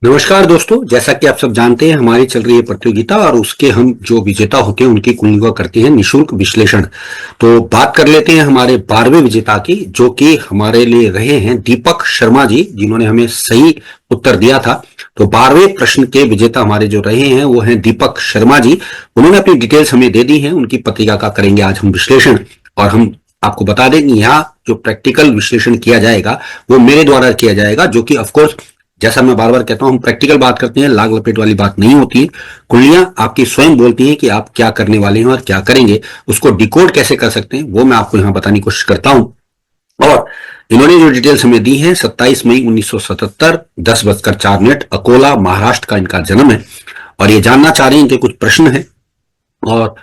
नमस्कार दोस्तों, जैसा कि आप सब जानते हैं हमारी चल रही है प्रतियोगिता और उसके हम जो विजेता होते हैं उनकी कुंडली का करते हैं निशुल्क विश्लेषण। तो बात कर लेते हैं हमारे 12वें विजेता की, जो कि हमारे लिए रहे हैं दीपक शर्मा जी, जिन्होंने हमें सही उत्तर दिया था। तो 12वें प्रश्न के विजेता हमारे जो रहे हैं वो हैं दीपक शर्मा जी। उन्होंने अपनी डिटेल्स हमें दे दी हैं, उनकी पत्रिका का करेंगे आज हम विश्लेषण। और हम आपको बता दें कि यहाँ जो प्रैक्टिकल विश्लेषण किया जाएगा वो मेरे द्वारा किया जाएगा, जो कि ऑफकोर्स जैसा मैं बार बार कहता हूं हम प्रैक्टिकल बात करते हैं, लाग लपेट वाली बात नहीं होती है। कुंडलियां आपकी स्वयं बोलती हैं कि आप क्या करने वाले हैं और क्या करेंगे। उसको डिकोड कैसे कर सकते हैं वो मैं आपको यहां बताने की कोशिश करता हूं। और इन्होंने जो डिटेल्स हमें दी है, 27 मई 1977 10:04 अकोला महाराष्ट्र का इनका जन्म है। और ये जानना चाह रहे हैं, इनके कुछ प्रश्न है और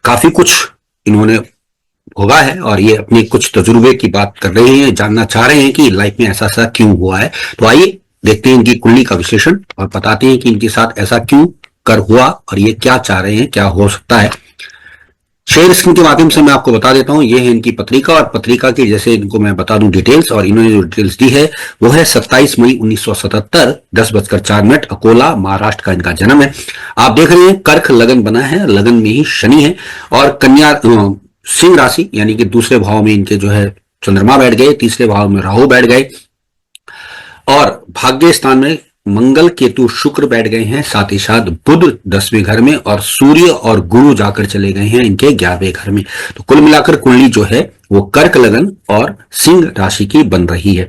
काफी कुछ इन्होंने भोगा है और ये अपने कुछ तजुर्बे की बात कर रहे हैं, जानना चाह रहे हैं कि लाइफ में ऐसा ऐसा क्यों हुआ है। तो आइए देखते हैं इनकी कुंडली का विश्लेषण और बताते हैं कि इनके साथ ऐसा क्यों कर हुआ और ये क्या चाह रहे हैं, क्या हो सकता है। शेयर स्क्रीन के माध्यम से मैं आपको बता देता हूं, ये है इनकी पत्रिका और पत्रिका की जैसे इनको मैं बता दूं डिटेल्स। और इन्होंने जो डिटेल्स दी है वो है 27 मई 1977 10:04 अकोला महाराष्ट्र का इनका जन्म है। आप देख रहे हैं कर्क लगन बना है, लगन में ही शनि है और कन्या सिंह राशि यानी कि दूसरे भाव में इनके जो है चंद्रमा बैठ गए, तीसरे भाव में राहु बैठ गए और भाग्य स्थान में मंगल केतु शुक्र बैठ गए हैं। साथ ही साथ बुध 10वें घर में और सूर्य और गुरु जाकर चले गए हैं इनके 11वें घर में। तो कुल मिलाकर कुंडली जो है वो कर्क लगन और सिंह राशि की बन रही है।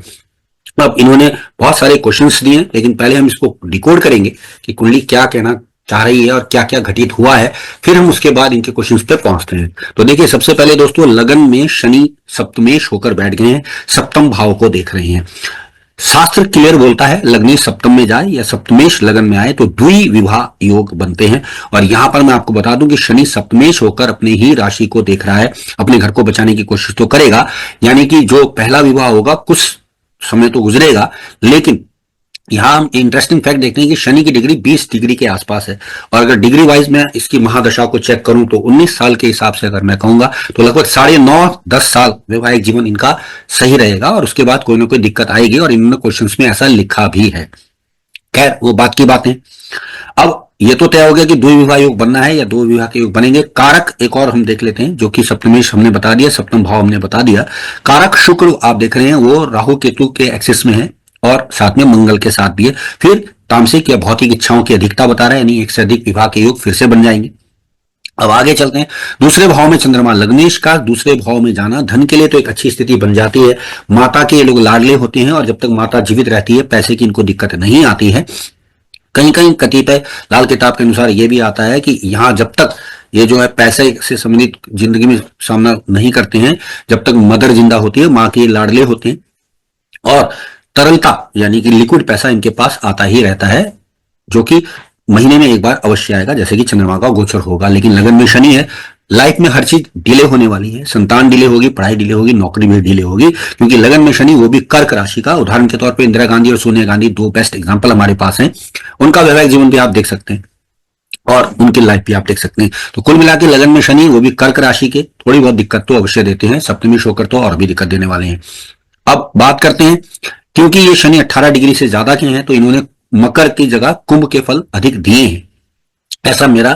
अब इन्होंने बहुत सारे क्वेश्चंस दिए, लेकिन पहले हम इसको डिकोड करेंगे कि कुंडली क्या कहना चाह रही है और क्या क्या घटित हुआ है, फिर हम उसके बाद इनके क्वेश्चंस पे पहुंचते हैं। तो देखिए, सबसे पहले दोस्तों लगन में शनि सप्तमेश होकर बैठ गए हैं, सप्तम भाव को देख रहे हैं। शास्त्र क्लियर बोलता है लग्नी सप्तम में जाए या सप्तमेश लगन में आए तो द्वि विवाह योग बनते हैं। और यहां पर मैं आपको बता दूं कि शनि सप्तमेश होकर अपनी ही राशि को देख रहा है, अपने घर को बचाने की कोशिश तो करेगा, यानी कि जो पहला विवाह होगा कुछ समय तो गुजरेगा, लेकिन यहां हम इंटरेस्टिंग फैक्ट देखते हैं कि शनि की डिग्री 20 डिग्री के आसपास है। और अगर डिग्री वाइज मैं इसकी महादशा को चेक करूं तो 19 साल के हिसाब से अगर मैं कहूंगा तो लगभग 9.5-10 साल वैवाहिक जीवन इनका सही रहेगा और उसके बाद कोई ना कोई दिक्कत आएगी और इन्होंने क्वेश्चंस में ऐसा लिखा भी है। खैर, वो बात की बात है। अब ये तो तय हो गया कि दो विवाह योग बनना है या दो विवाह के योग बनेंगे। कारक एक और हम देख लेते हैं, जो कि सप्तमेश हमने बता दिया, सप्तम भाव हमने बता दिया। कारक शुक्र आप देख रहे हैं वो राहु केतु के एक्सिस में है और साथ में मंगल के साथ भी है। फिर तामसिक या भौतिक इच्छाओं की अधिकता बता रहा है, यानी एक से अधिक विवाह के योग फिर से बन जाएंगे। अब आगे चलते हैं। दूसरे भाव में चंद्रमा, लग्नेश का दूसरे भाव में जाना धन के लिए तो एक अच्छी स्थिति बन जाती है। माता के ये लोग लाडले होते हैं और जब तक माता जीवित रहती है पैसे की इनको दिक्कत नहीं आती है। कहीं कहीं कतिपय लाल किताब के अनुसार ये भी आता है कि यहाँ जब तक ये जो है पैसे से संबंधित जिंदगी में सामना नहीं करते हैं, जब तक मदर जिंदा होती है, माँ के लाडले होते हैं और तरलता यानी कि लिक्विड पैसा इनके पास आता ही रहता है, जो कि महीने में एक बार अवश्य आएगा, जैसे कि चंद्रमा का गोचर होगा। लेकिन लगन में शनि है, लाइफ में हर चीज डिले होने वाली है, संतान डिले होगी, पढ़ाई डिले होगी, नौकरी भी डिले होगी, क्योंकि लगन में शनि वो भी कर्क राशि का। उदाहरण के तौर पे इंदिरा गांधी और सोनिया गांधी दो बेस्ट एग्जांपल हमारे पास हैं। उनका वैवाहिक जीवन भी आप देख सकते हैं और उनकी लाइफ भी आप देख सकते हैं। तो कुल मिला के लगन में शनि वो भी कर्क राशि के थोड़ी बहुत दिक्कत तो अवश्य देते हैं, सप्तमी होकर तो और भी दिक्कत देने वाले हैं। अब बात करते हैं, क्योंकि ये शनि 18 डिग्री से ज्यादा के हैं तो इन्होंने मकर की जगह कुंभ के फल अधिक दिए हैं, ऐसा मेरा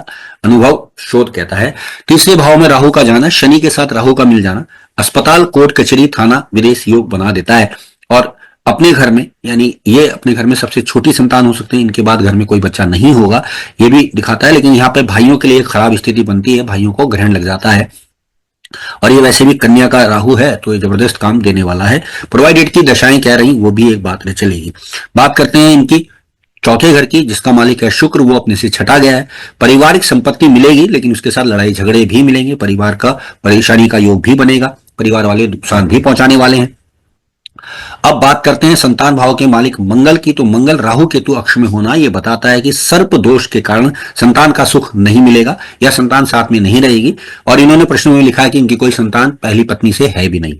अनुभव शोध कहता है। तीसरे भाव में राहु का जाना, शनि के साथ राहु का मिल जाना अस्पताल, कोर्ट कचहरी, थाना, विदेश योग बना देता है। और अपने घर में, यानी ये अपने घर में सबसे छोटी संतान हो सकते हैं, इनके बाद घर में कोई बच्चा नहीं होगा, ये भी दिखाता है। लेकिन यहाँ पे भाइयों के लिए खराब स्थिति बनती है, भाइयों को ग्रहण लग जाता है और ये वैसे भी कन्या का राहु है तो ये जबरदस्त काम देने वाला है। प्रोवाइडेड की दशाएं कह रही वो भी एक बात चलेगी। बात करते हैं इनकी चौथे घर की, जिसका मालिक है शुक्र, वो अपने से छटा गया है। पारिवारिक संपत्ति मिलेगी, लेकिन उसके साथ लड़ाई झगड़े भी मिलेंगे, परिवार का परेशानी का योग भी बनेगा, परिवार वाले नुकसान भी पहुंचाने वाले हैं। अब बात करते हैं संतान भाव के मालिक मंगल की, तो मंगल राहु केतु अक्ष में होना ये बताता है कि सर्प दोष के कारण संतान का सुख नहीं मिलेगा या संतान साथ में नहीं रहेगी। और इन्होंने प्रश्न में लिखा है कि इनकी कोई संतान पहली पत्नी से है भी नहीं।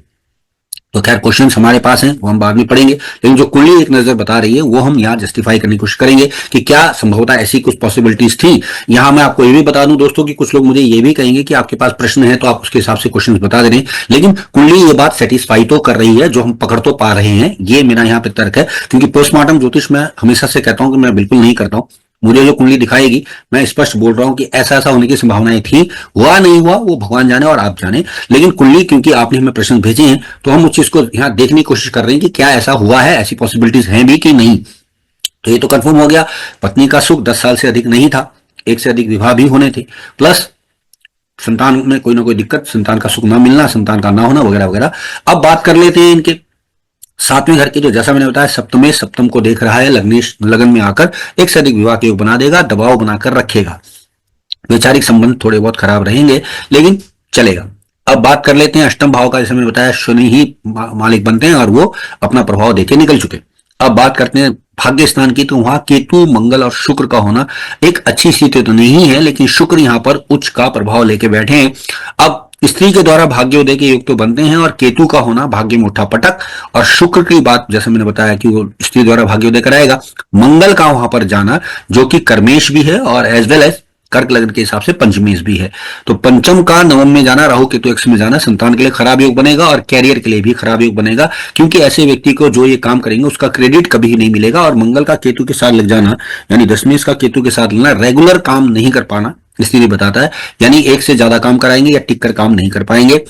तो खैर क्वेश्चंस हमारे पास हैं, वो हम बाद में पढ़ेंगे, लेकिन जो कुंडली एक नजर बता रही है वो हम यहाँ जस्टिफाई करने की कोशिश करेंगे कि क्या संभवतः ऐसी कुछ पॉसिबिलिटीज थी। यहाँ मैं आपको ये भी बता दूं दोस्तों कि कुछ लोग मुझे ये भी कहेंगे कि आपके पास प्रश्न है तो आप उसके हिसाब से क्वेश्चन बता दे रहे हैं, लेकिन कुंडली ये बात सेटिस्फाई तो कर रही है, जो हम पकड़ तो पा रहे हैं, ये मेरा यहाँ पे तर्क है। क्योंकि पोस्टमार्टम ज्योतिष मैं हमेशा से कहता हूं कि मैं बिल्कुल नहीं करता हूं। मुझे जो कुंडली दिखाएगी मैं स्पष्ट बोल रहा हूं कि ऐसा ऐसा होने की संभावनाएं थी, हुआ नहीं हुआ वो भगवान जाने और आप जाने, लेकिन कुंडली क्योंकि आपने हमें प्रश्न भेजे हैं तो हम उस चीज को यहाँ देखने की कोशिश कर रहे हैं कि क्या ऐसा हुआ है, ऐसी पॉसिबिलिटीज हैं भी कि नहीं। तो ये तो कंफर्म हो गया, पत्नी का सुख 10 साल से अधिक नहीं था, एक से अधिक विवाह भी होने थे, प्लस संतान में कोई ना कोई दिक्कत, संतान का सुख ना मिलना, संतान का ना होना वगैरह वगैरह। अब बात कर लेते हैं इनके सातवें घर की, जो जैसा मैंने बताया सप्तम सप्तम को देख रहा है, लग्नेश लगन में आकर एक से अधिक विवाह के योग बना देगा, दबाव बनाकर रखेगा, वैचारिक संबंध थोड़े बहुत खराब रहेंगे लेकिन चलेगा। अब बात कर लेते हैं अष्टम भाव का, जैसे मैंने बताया शनि ही मालिक बनते हैं और वो अपना प्रभाव देके निकल चुके। अब बात करते हैं भाग्य स्थान की, तो वहां केतु मंगल और शुक्र का होना एक अच्छी स्थिति तो नहीं है, लेकिन शुक्र यहां पर उच्च का प्रभाव लेके बैठे हैं। अब स्त्री के द्वारा भाग्योदय के योग तो बनते हैं, और केतु का होना भाग्य में उठा पटक, और शुक्र की बात जैसे मैंने बताया कि वो स्त्री द्वारा भाग्योदय कराएगा। मंगल का वहां पर जाना जो कि कर्मेश भी है और एज वेल एज कर्क लग्न के हिसाब से पंचमेश भी है, तो पंचम का नवम में जाना, राहु केतु एक्स में जाना संतान के लिए खराब योग बनेगा और कैरियर के लिए भी खराब योग बनेगा, क्योंकि ऐसे व्यक्ति को जो ये काम करेंगे उसका क्रेडिट कभी नहीं मिलेगा। और मंगल का केतु के साथ लग जाना यानी दशमेश का केतु के साथ लगना, रेगुलर काम नहीं कर पाना इसलिए बताता है, यानी एक से ज्यादा काम कराएंगे या टिक कर काम नहीं कर पाएंगे।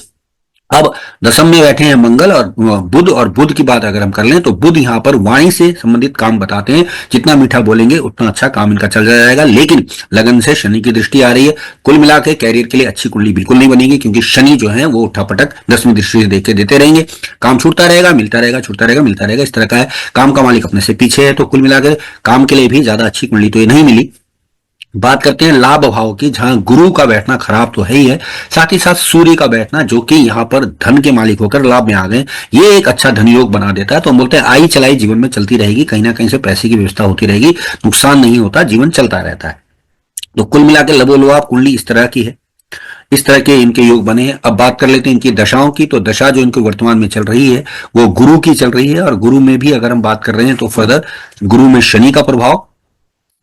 अब दशम में बैठे हैं मंगल और बुध, और बुध की बात अगर हम कर लें तो बुध यहां पर वाणी से संबंधित काम बताते हैं, जितना मीठा बोलेंगे उतना अच्छा काम इनका चल जाएगा। लेकिन लगन से शनि की दृष्टि आ रही है, कुल मिला के कैरियर के लिए अच्छी कुंडली बिल्कुल नहीं बनेगी, क्योंकि शनि जो है वो उठापटक 10वीं दृष्टि से देख के देते रहेंगे, काम छूटता रहेगा, मिलता रहेगा, छूटता रहेगा, मिलता रहेगा, इस तरह का है। काम का मालिक अपने से पीछे है, तो कुल मिलाकर काम के लिए भी ज्यादा अच्छी कुंडली तो ये नहीं मिली। बात करते हैं लाभ भाव की, जहां गुरु का बैठना खराब तो है ही है, साथ ही साथ सूर्य का बैठना जो कि यहां पर धन के मालिक होकर लाभ में आ गए, ये एक अच्छा धन योग बना देता है। तो हम बोलते हैं आई चलाई जीवन में चलती रहेगी, कहीं ना कहीं से पैसे की व्यवस्था होती रहेगी, नुकसान नहीं होता, जीवन चलता रहता है। तो कुल मिलाकर लबोलुआब कुंडली इस तरह की है, इस तरह के इनके योग बने हैं। अब बात कर लेते हैं इनकी दशाओं की, तो दशा जो इनको वर्तमान में चल रही है वो गुरु की चल रही है, और गुरु में भी अगर हम बात कर रहे हैं तो फर्दर गुरु में शनि का प्रभाव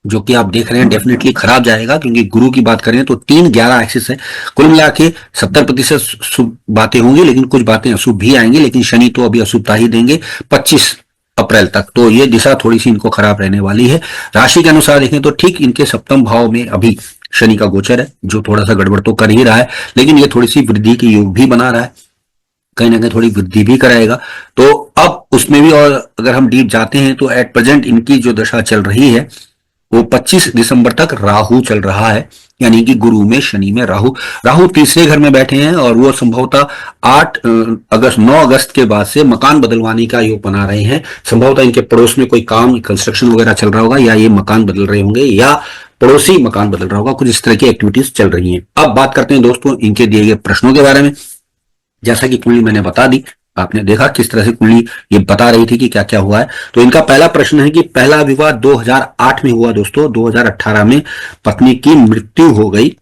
जो कि आप देख रहे हैं डेफिनेटली खराब जाएगा, क्योंकि गुरु की बात करें तो 3-11 एक्सिस है, कुल मिला के 70% शुभ बातें होंगी, लेकिन कुछ बातें अशुभ भी आएंगी, लेकिन शनि तो अभी अशुभता ही देंगे 25 अप्रैल तक, तो ये दिशा थोड़ी सी इनको खराब रहने वाली है। राशि के अनुसार देखें तो ठीक इनके सप्तम भाव में अभी शनि का गोचर है, जो थोड़ा सा गड़बड़ तो कर ही रहा है, लेकिन ये थोड़ी सी वृद्धि के योग भी बना रहा है, कहीं ना कहीं थोड़ी वृद्धि भी कराएगा। तो अब उसमें भी और अगर हम डीप जाते हैं तो एट प्रेजेंट इनकी जो दशा चल रही है वो 25 दिसंबर तक राहु चल रहा है, यानी कि गुरु में शनि में राहु, राहु तीसरे घर में बैठे हैं, और वो संभवतः 9 अगस्त के बाद से मकान बदलवाने का योग बना रहे हैं। संभवतः इनके पड़ोस में कोई काम कंस्ट्रक्शन वगैरह चल रहा होगा, या ये मकान बदल रहे होंगे, या पड़ोसी मकान बदल रहा होगा, कुछ इस तरह की एक्टिविटीज चल रही हैं। अब बात करते हैं दोस्तों इनके दिए गए प्रश्नों के बारे में। जैसा कि कुंडली मैंने बता दी, आपने देखा किस तरह से कुंडली ये बता रही थी कि क्या क्या हुआ है। तो इनका पहला प्रश्न है कि पहला विवाह 2008 में हुआ दोस्तों, 2018 में पत्नी की मृत्यु हो गई,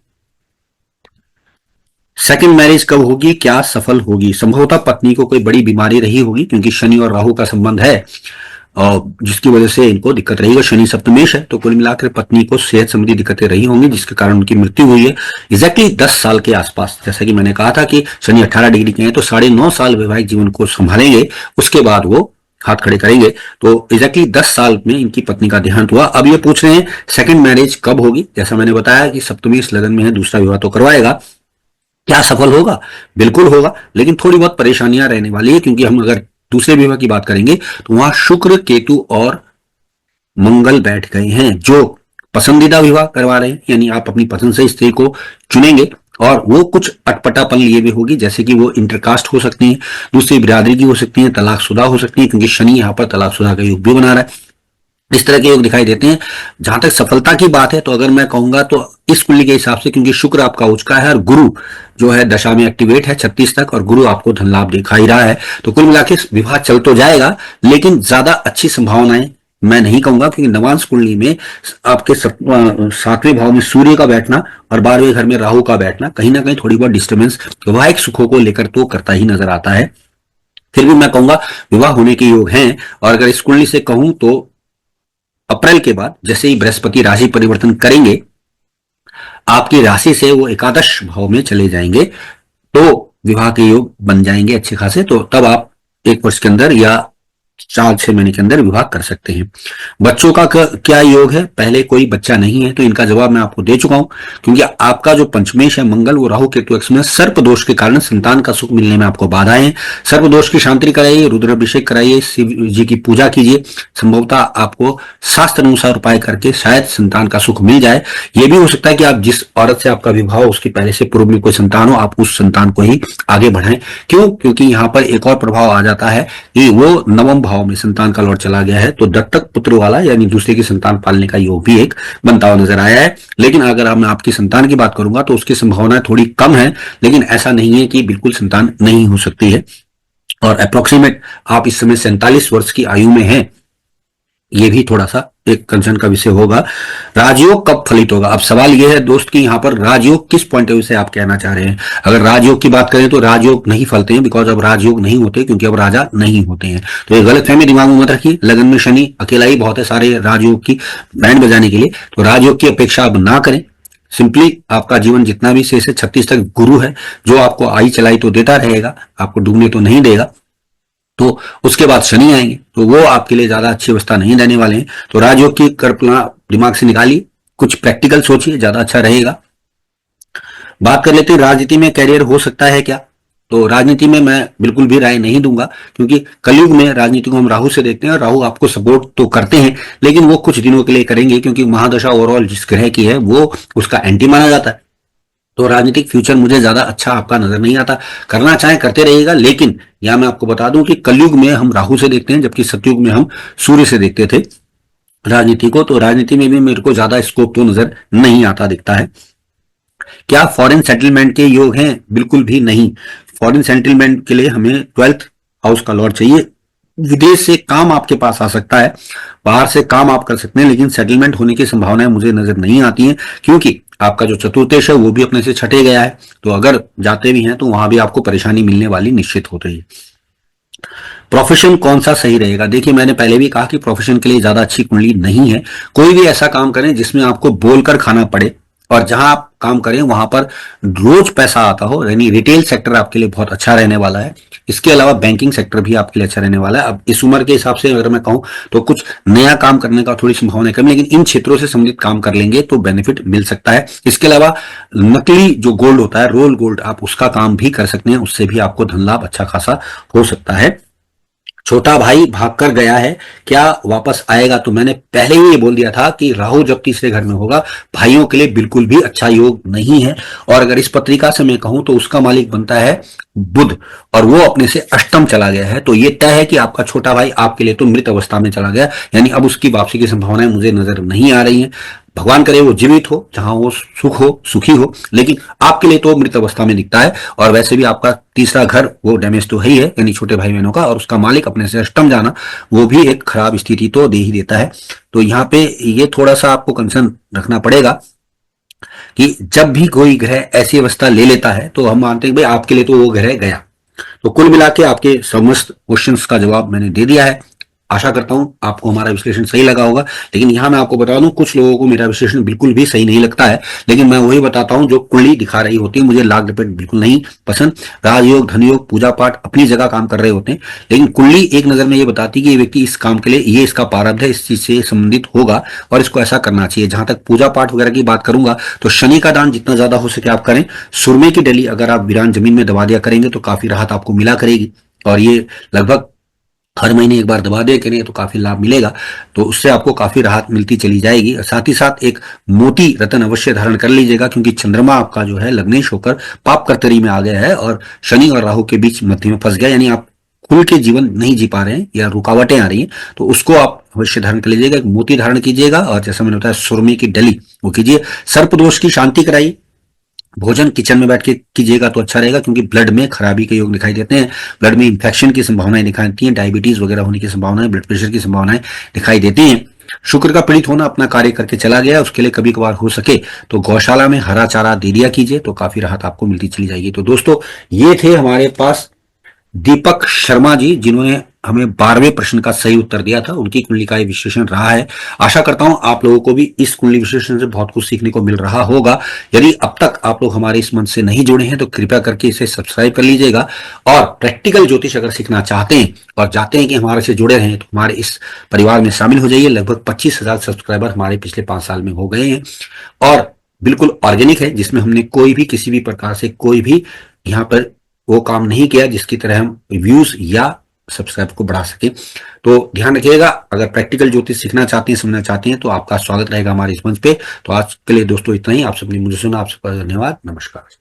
सेकंड मैरिज कब होगी, क्या सफल होगी। संभवतः पत्नी को कोई बड़ी बीमारी रही होगी, क्योंकि शनि और राहु का संबंध है, और जिसकी वजह से इनको दिक्कत रही है। शनि सप्तमेश है, तो कुल मिलाकर पत्नी को सेहत संबंधी दिक्कतें रही होंगी, जिसके कारण उनकी मृत्यु हुई है एग्जैक्टली 10 साल के आसपास। जैसा कि मैंने कहा था कि शनि 18 डिग्री के हैं, तो 9.5 साल वैवाहिक जीवन को संभालेंगे, उसके बाद वो हाथ खड़े करेंगे। तो एग्जैक्टली 10 साल में इनकी पत्नी का देहांत हुआ। अब ये पूछ रहे हैं सेकंड मैरिज कब होगी। जैसा मैंने बताया कि सप्तमेश लगन में है, दूसरा विवाह तो करवाएगा, क्या सफल होगा, बिल्कुल होगा, लेकिन थोड़ी बहुत परेशानियां रहने वाली है, क्योंकि हम अगर दूसरे विवाह की बात करेंगे तो वहां शुक्र केतु और मंगल बैठ गए हैं, जो पसंदीदा विवाह करवा रहे हैं, यानी आप अपनी पसंद से स्त्री को चुनेंगे, और वो कुछ अटपटापन लिए हुए होगी, जैसे कि वो इंटरकास्ट हो सकती है, दूसरी बिरादरी की हो सकती है, तलाकशुदा हो सकती है, क्योंकि शनि यहाँ पर तलाकशुदा का योग भी बना रहा है। इस तरह के योग दिखाई देते हैं। जहां तक सफलता की बात है, तो अगर मैं कहूंगा तो इस कुंडली के हिसाब से, क्योंकि शुक्र आपका उच्च का है और गुरु जो है दशा में एक्टिवेट है 36 तक, और गुरु आपको धन लाभ दिखा ही रहा है, तो कुल मिलाकर विवाह चल तो जाएगा, लेकिन ज्यादा अच्छी संभावनाएं मैं नहीं कहूंगा, क्योंकि नवांश कुंडली में आपके 7वें भाव में सूर्य का बैठना और 12वें घर में राहु का बैठना कहीं ना कहीं थोड़ी बहुत डिस्टर्बेंस वैवाहिक सुखों को लेकर तो करता ही नजर आता है। फिर भी मैं कहूंगा विवाह होने के योग हैं। और अगर इस कुंडली से कहूं तो अप्रैल के बाद जैसे ही बृहस्पति राशि परिवर्तन करेंगे, आपकी राशि से वो एकादश भाव में चले जाएंगे, तो विवाह के योग बन जाएंगे अच्छे खासे। तो तब आप 1 वर्ष के अंदर या 4-6 महीने के अंदर विवाह कर सकते हैं। बच्चों का क्या योग है? पहले कोई बच्चा नहीं है, तो इनका जवाब मैं आपको दे चुका हूं, क्योंकि आपका जो पंचमेश है मंगल, वो राहु केतु एक्स में सर्प दोष के कारण संतान का सुख मिलने में आपको बाधाएं हैं। सर्प दोष की शांति कराइए, रुद्राभिषेक कराइए, शिव जी की पूजा कीजिए। संभवतः आपको शास्त्र अनुसार उपाय करके शायद संतान का सुख मिल जाए। यह भी हो सकता है कि आप जिस औरत से आपका विवाह हो उसकी पहले से पूर्व में कोई संतान हो, आप उस संतान को ही आगे बढ़ाएं। क्यों? क्योंकि यहां पर एक और प्रभाव आ जाता है कि वो नवम भाव में संतान का लॉर्ड चला गया है, तो दत्तक पुत्र वाला यानी दूसरे की संतान पालने का योग भी एक बनता हुआ नजर आया है। लेकिन अगर मैं आपकी संतान की बात करूंगा तो उसकी संभावनाएं थोड़ी कम है, लेकिन ऐसा नहीं है कि बिल्कुल संतान नहीं हो सकती है। और अप्रोक्सीमेट आप इस समय 47 वर्ष की आयु में हैं, ये भी थोड़ा सा एक कंसर्न का विषय होगा। राजयोग कब फलित होगा? अब सवाल यह है दोस्त कि यहाँ पर राजयोग किस पॉइंट ऑफ व्यू से आप कहना चाह रहे हैं। अगर राजयोग की बात करें तो राजयोग नहीं फलते हैं, बिकॉज अब राजयोग नहीं होते, क्योंकि अब राजा नहीं होते हैं। तो ये गलत फहमी दिमाग में मत रखिए। लगन में शनि अकेला ही बहुत है सारे राजयोग की बैंड बजाने के लिए, तो राजयोग की अपेक्षा अब ना करें। सिंपली आपका जीवन जितना भी 6 से 36 तक गुरु है, जो आपको आई चलाई तो देता रहेगा, आपको डूबने तो नहीं देगा। तो उसके बाद शनि आएंगे, तो वो आपके लिए ज्यादा अच्छी अवस्था नहीं देने वाले हैं। तो राजयोग की कल्पना दिमाग से निकालिए, कुछ प्रैक्टिकल सोचिए, ज्यादा अच्छा रहेगा। बात कर लेते हैं राजनीति में कैरियर हो सकता है क्या? तो राजनीति में मैं बिल्कुल भी राय नहीं दूंगा, क्योंकि कलयुग में राजनीति को हम राहु से देखते हैं, और राहु आपको सपोर्ट तो करते हैं, लेकिन वो कुछ दिनों के लिए करेंगे, क्योंकि महादशा ओवरऑल जिस ग्रह की है वो उसका एंटी माना जाता है। तो राजनीतिक फ्यूचर मुझे ज्यादा अच्छा आपका नजर नहीं आता। करना चाहे करते रहिएगा, लेकिन यहां मैं आपको बता दूं कि कलयुग में हम राहु से देखते हैं, जबकि सतयुग में हम सूर्य से देखते थे राजनीति को। तो राजनीति में भी मेरे को ज्यादा स्कोप तो नजर नहीं आता दिखता है। क्या फॉरेन सेटलमेंट के योग हैं? बिल्कुल भी नहीं। फॉरेन सेटलमेंट के लिए हमें 12th हाउस का लॉर्ड चाहिए। विदेश से काम आपके पास आ सकता है, बाहर से काम आप कर सकते हैं, लेकिन सेटलमेंट होने की संभावनाएं मुझे नजर नहीं आती हैं, क्योंकि आपका जो चतुर्थेश है वो भी अपने से छठे गया है। तो अगर जाते भी हैं तो वहां भी आपको परेशानी मिलने वाली निश्चित हो रही है। प्रोफेशन कौन सा सही रहेगा? देखिए, मैंने पहले भी कहा कि प्रोफेशन के लिए ज्यादा अच्छी कुंडली नहीं है। कोई भी ऐसा काम करें जिसमें आपको बोलकर खाना पड़े, और जहां आप काम करें वहां पर रोज पैसा आता हो, यानी रिटेल सेक्टर आपके लिए बहुत अच्छा रहने वाला है। इसके अलावा बैंकिंग सेक्टर भी आपके लिए अच्छा रहने वाला है। अब इस उम्र के हिसाब से अगर मैं कहूं तो कुछ नया काम करने का थोड़ी संभावना कम, लेकिन इन क्षेत्रों से संबंधित काम कर लेंगे तो बेनिफिट मिल सकता है। इसके अलावा नकली जो गोल्ड होता है, रोल गोल्ड, आप उसका काम भी कर सकते हैं, उससे भी आपको धन लाभ अच्छा खासा हो सकता है। छोटा भाई भागकर गया है, क्या वापस आएगा? तो मैंने पहले ही ये बोल दिया था कि राहु जब तीसरे घर में होगा, भाइयों के लिए बिल्कुल भी अच्छा योग नहीं है। और अगर इस पत्रिका से मैं कहूं तो उसका मालिक बनता है बुध, और वो अपने से अष्टम चला गया है। तो ये तय है कि आपका छोटा भाई आपके लिए तो मृत अवस्था में चला गया, यानी अब उसकी वापसी की संभावनाएं मुझे नजर नहीं आ रही हैं। भगवान करे वो जीवित हो, जहां वो सुख हो, सुखी हो, लेकिन आपके लिए तो मृत अवस्था में दिखता है। और वैसे भी आपका तीसरा घर वो डैमेज तो है ही है, यानी छोटे भाई बहनों का, और उसका मालिक अपने से अष्टम जाना वो भी एक खराब स्थिति तो दे ही देता है। तो यहाँ पे ये थोड़ा सा आपको कंसर्न रखना पड़ेगा कि जब भी कोई ग्रह ऐसी अवस्था ले लेता है तो हम मानते हैं भाई आपके लिए तो वो ग्रह गया। तो कुल मिला के आपके समस्त क्वेश्चंस का जवाब मैंने दे दिया है। आशा करता हूं आपको हमारा विश्लेषण सही लगा होगा, लेकिन यहां मैं आपको बता दूं कुछ लोगों को मेरा विश्लेषण बिल्कुल भी सही नहीं लगता है, लेकिन मैं वही बताता हूं जो कुंडली दिखा रही होती है। मुझे लाग लपेट बिल्कुल नहीं पसंद। राजयोग, धनयोग, पूजा पाठ अपनी जगह काम कर रहे होते हैं, लेकिन कुंडली एक नजर में ये बताती है कि ये व्यक्ति इस काम के लिए, ये इसका प्रारब्ध है, इस चीज से संबंधित होगा और इसको ऐसा करना चाहिए। जहां तक पूजा पाठ वगैरह की बात करूंगा तो शनि का दान जितना ज्यादा हो सके आप करें। सुरमे की डली अगर आप वीरान जमीन में दबा दिया करेंगे तो काफी राहत आपको मिला करेगी, और ये लगभग हर महीने एक बार दबा दे करें तो काफी लाभ मिलेगा। तो उससे आपको काफी राहत मिलती चली जाएगी। साथ ही साथ एक मोती रतन अवश्य धारण कर लीजिएगा, क्योंकि चंद्रमा आपका जो है लग्नेश होकर पाप कर्तरी में आ गया है और शनि और राहु के बीच मध्य में फंस गया, यानी आप खुल के जीवन नहीं जी पा रहे हैं या रुकावटें आ रही हैं, तो उसको आप अवश्य धारण कर लीजिएगा। एक मोती धारण कीजिएगा, और जैसा मैंने बताया सुरमे की डली वो कीजिए। सर्प दोष की शांति कराइए। भोजन किचन में बैठ के कीजिएगा तो अच्छा रहेगा, क्योंकि ब्लड में खराबी के योग दिखाई देते हैं। ब्लड में इंफेक्शन की संभावनाएं दिखाई देती हैं, डायबिटीज वगैरह होने की संभावनाएं, ब्लड प्रेशर की संभावनाएं दिखाई देती हैं। शुक्र का पीड़ित होना अपना कार्य करके चला गया, उसके लिए कभी कभार हो सके तो गौशाला में हरा चारा दे दिया कीजिए, तो काफी राहत आपको मिलती चली जाएगी। तो दोस्तों, ये थे हमारे पास दीपक शर्मा जी, जिन्होंने हमें 12वें प्रश्न का सही उत्तर दिया था, उनकी कुंडली का ये विश्लेषण रहा है। आशा करता हूं आप लोगों को भी इस कुंडली विश्लेषण से बहुत कुछ सीखने को मिल रहा होगा। यदि अब तक आप लोग हमारे इस मंच से नहीं जुड़े हैं तो कृपया करके इसे सब्सक्राइब कर लीजिएगा, और प्रैक्टिकल ज्योतिष अगर सीखना चाहते हैं और चाहते हैं कि हमारे से जुड़े रहें तो हमारे इस परिवार में शामिल हो जाइए। लगभग 25,000 सब्सक्राइबर हमारे पिछले 5 साल में हो गए हैं, और बिल्कुल ऑर्गेनिक है, जिसमें हमने कोई भी किसी भी प्रकार से कोई भी यहाँ पर वो काम नहीं किया जिसकी तरह हम व्यूज या सब्सक्राइब को बढ़ा सके। तो ध्यान रखिएगा, अगर प्रैक्टिकल ज्योतिष सीखना चाहते हैं, समझना चाहते हैं, तो आपका स्वागत रहेगा हमारे इस मंच पे। तो आज के लिए दोस्तों इतना ही। आप सबने मुझे सुना, आप सबका धन्यवाद। नमस्कार।